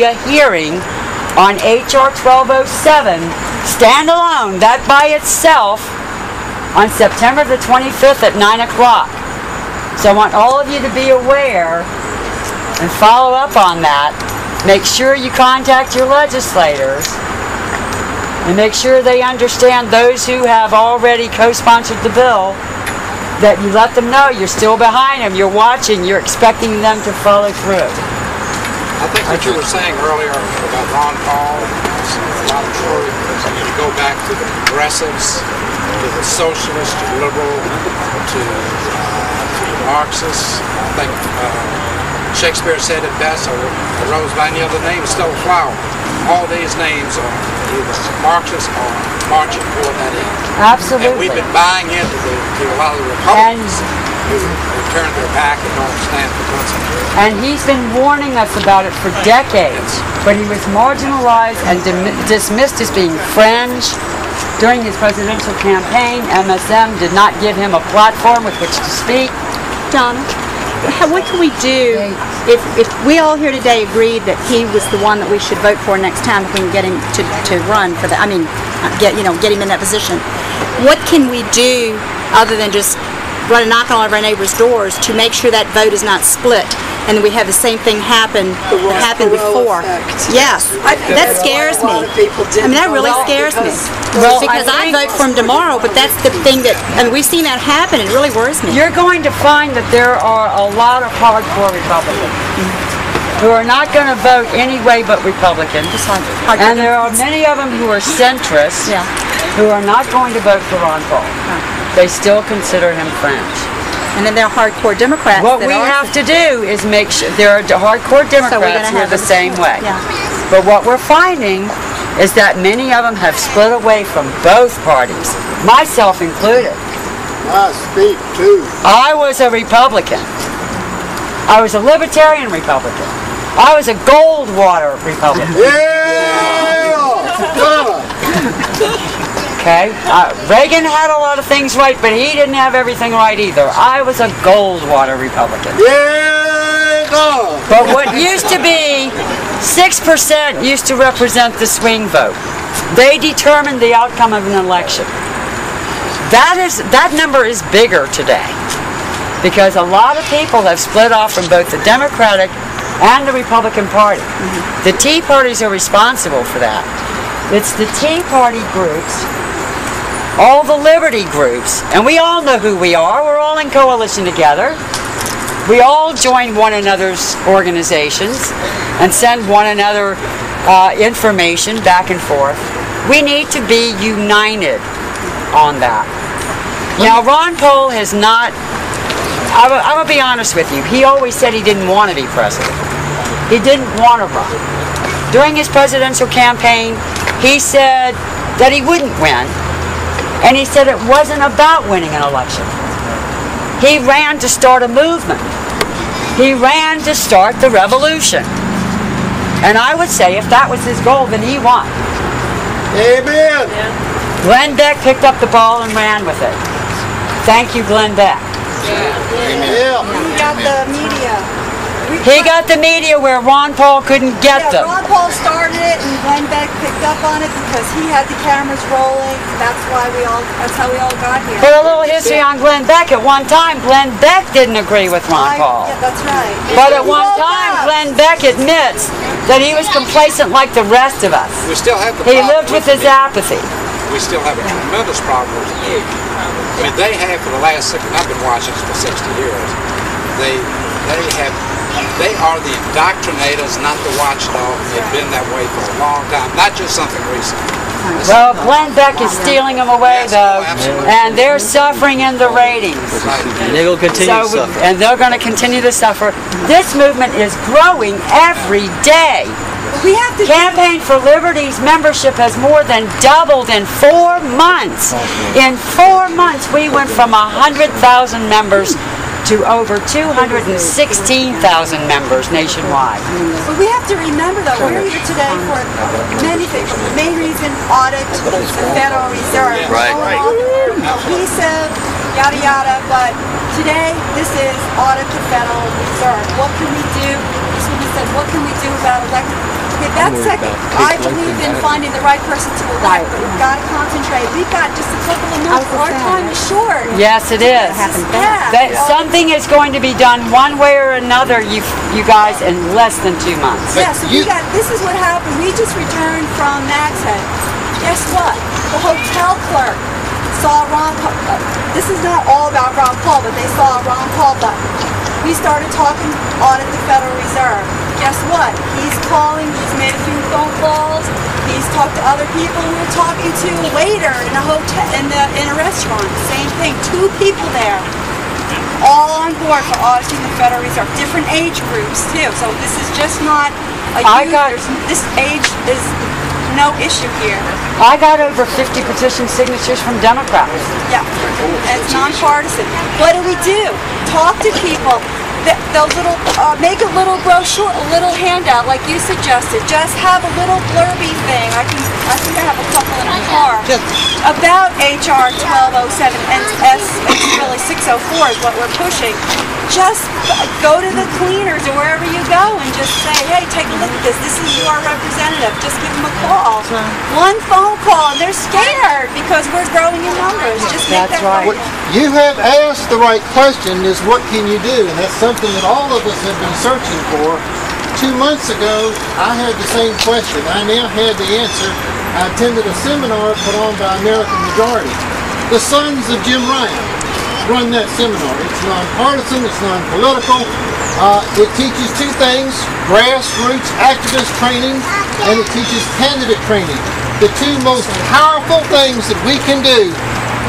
a hearing on HR 1207, standalone, that by itself, on September the 25th at 9 o'clock. So I want all of you to be aware and follow up on that. Make sure you contact your legislators and make sure they understand, those who have already co-sponsored the bill, that you let them know you're still behind them, you're watching, you're expecting them to follow through. I think what you were saying earlier about Ron Paul, a lot of true. You go back to the progressives, to the socialists, to the liberal, to the Marxists. I think Shakespeare said it best, a rose by any other name stole a flower. All these names are either Marxist or marching toward that end. Absolutely. And we've been buying into a lot of the Republicans who turned their back and don't stand for principle. And he's been warning us about it for decades, but he was marginalized and dismissed as being fringe. During his presidential campaign, MSM did not give him a platform with which to speak. Donna, what can we do if we all here today agreed that he was the one that we should vote for next time if we can get him to run for that? I mean, get him in that position. What can we do other than just run a knock on all of our neighbors' doors to make sure that vote is not split and we have the same thing happen that happened before? Yes, that scares me. I mean, that really scares me. Well, because I vote for him tomorrow, but that's the thing that, I mean, we've seen that happen. It really worries me. You're going to find that there are a lot of hardcore Republicans who are not going to vote any way but Republican. And there are many of them who are centrists who are not going to vote for Ron Paul. They still consider him fringe. And then there are hardcore Democrats. What we have to do is make sure there are hardcore Democrats who are the same way. Yeah. But what we're finding is that many of them have split away from both parties, myself included. I speak too. I was a Republican. I was a Libertarian Republican. I was a Goldwater Republican. Okay? Reagan had a lot of things right, but he didn't have everything right either. I was a Goldwater Republican. But what used to be 6% used to represent the swing vote. They determined the outcome of an election. That number is bigger today because a lot of people have split off from both the Democratic and the Republican Party. The Tea Parties are responsible for that. It's the Tea Party groups, all the liberty groups, and we all know who we are. We're all in coalition together. We all join one another's organizations and send one another information back and forth. We need to be united on that. Now, Ron Paul has not, I'm going to be honest with you, he always said he didn't want to be president. He didn't want to run. During his presidential campaign, he said that he wouldn't win, and he said it wasn't about winning an election. He ran to start a movement. He ran to start the revolution. And I would say if that was his goal, then he won. Amen. Glenn Beck picked up the ball and ran with it. Thank you, Glenn Beck. He got the media. He got the media where Ron Paul couldn't get them. Ron Paul started it, and Glenn Beck picked up on it because he had the cameras rolling. That's how we all got here. For a little history on Glenn Beck, at one time, Glenn Beck didn't agree with Ron Paul. Yeah, that's right. But at one time, Glenn Beck admits that he was complacent like the rest of us. We still have the He problem lived with his apathy. We still have a tremendous problem with the media. I mean, they have for the last I've been watching for 60 years. They are the indoctrinators, not the watchdogs. They've been that way for a long time, not just something recent. Well, Glenn Beck is stealing them away, though, and they're suffering in the ratings. And they will continue to suffer. And they're going to continue to suffer. This movement is growing every day. We have to Campaign for Liberty's membership has more than doubled in 4 months. In 4 months, we went from 100,000 members to over 216,000 members nationwide. But we have to remember, though, we're here today for many things. The main reason, audit the Federal Reserve. Right. Cohesive, yada yada, but today this is audit the Federal Reserve. What can we do? This woman said, what can we do about elected That's second. I believe in finding the right person to elect, but we've got to concentrate. We've got just a couple of months. Our time is short. Yes, it is. That something is going to be done one way or another, you guys, in less than 2 months. Yeah, so this is what happened. We just returned from Mac's Head. Guess what? The hotel clerk saw Ron Paul. This is not all about Ron Paul, but they saw a Ron Paul button. We started talking Audit the Federal Reserve. Guess what? He's calling, he's made a few phone calls, he's talked to other people we were talking to later in a hotel, in a restaurant. Same thing, 2 people there. All on board for auditing the Federal Reserve. Different age groups too. So this is just not a youth. This age is no issue here. I got over 50 petition signatures from Democrats. Yeah, and it's nonpartisan. What do? Talk to people. Those little, make a little brochure, a little handout like you suggested. Just have a little blurby thing. I think I have a couple in my car. About HR 1207 and it's really 604 is what we're pushing. Just go to the cleaners or wherever you go and just say, hey, take a look at this. This is your representative. Just give them a call. One phone call, and they're scared because we're growing in numbers. Just make that right. You have asked the right question, is what can you do? And that's something that all of us have been searching for. 2 months ago, I had the same question. I now had the answer. I attended a seminar put on by American Majority. The sons of Jim Ryan run that seminar. It's nonpartisan, it's non-political. It teaches 2 things, grassroots activist training, and it teaches candidate training. The 2 most powerful things that we can do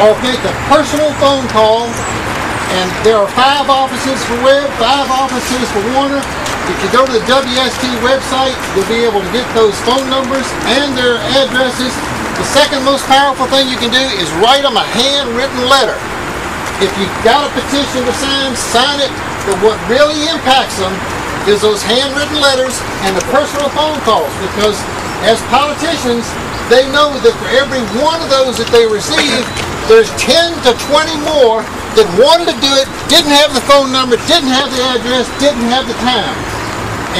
are make a personal phone call, and there are 5 offices for Webb, 5 offices for Warner. If you go to the WST website, you'll be able to get those phone numbers and their addresses. The second most powerful thing you can do is write them a handwritten letter. If you've got a petition to sign it, but what really impacts them is those handwritten letters and the personal phone calls, because as politicians, they know that for every one of those that they receive, there's 10 to 20 more that wanted to do it, didn't have the phone number, didn't have the address, didn't have the time.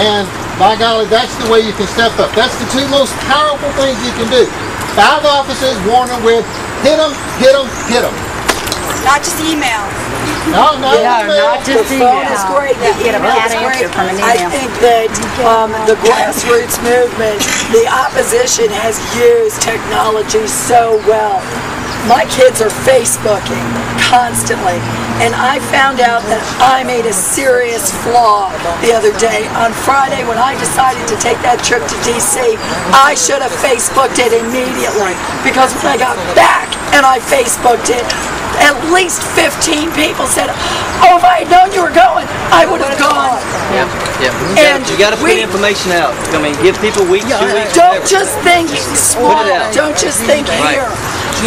And by golly, that's the way you can step up. That's the 2 most powerful things you can do. 5 offices, Warner with, hit them, hit them, hit them. Not just email. No, not just email. It's great. Get a bad answer from an email. I think that the grassroots movement, the opposition has used technology so well. My kids are Facebooking constantly, and I found out that I made a serious flaw the other day. On Friday, when I decided to take that trip to D.C., I should have Facebooked it immediately, because when I got back and I Facebooked it, at least 15 people said, oh, if I had known you were going, I would have gone. Yeah. And you got to put information out. I mean, give people weeks, 2 weeks. Don't just think small. Don't just think here.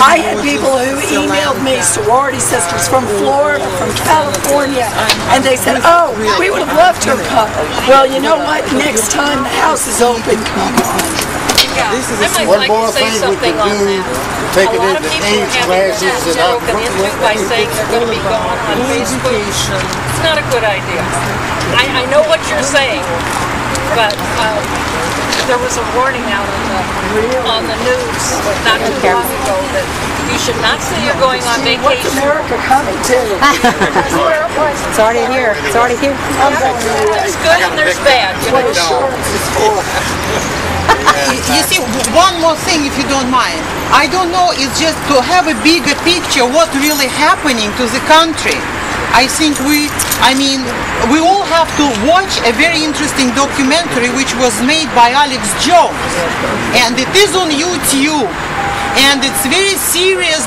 I had people who emailed me, sorority sisters from Florida, from California, and they said, oh, we would have loved to have come. Well, you know what? Next time the house is open, come on. One more thing we can do to take it into age classes and out by saying they're going to be gone on Facebook. It's not a good idea. I know what you're saying, but there was a warning out on the news not too long ago that you should not say you're going on vacation. What's America coming to? It's already here. It's already here. There's good and there's bad. You know? You see, one more thing, if you don't mind. I don't know, it's just to have a bigger picture what really happening to the country. I think we all have to watch a very interesting documentary which was made by Alex Jones, and it is on YouTube, and it's very serious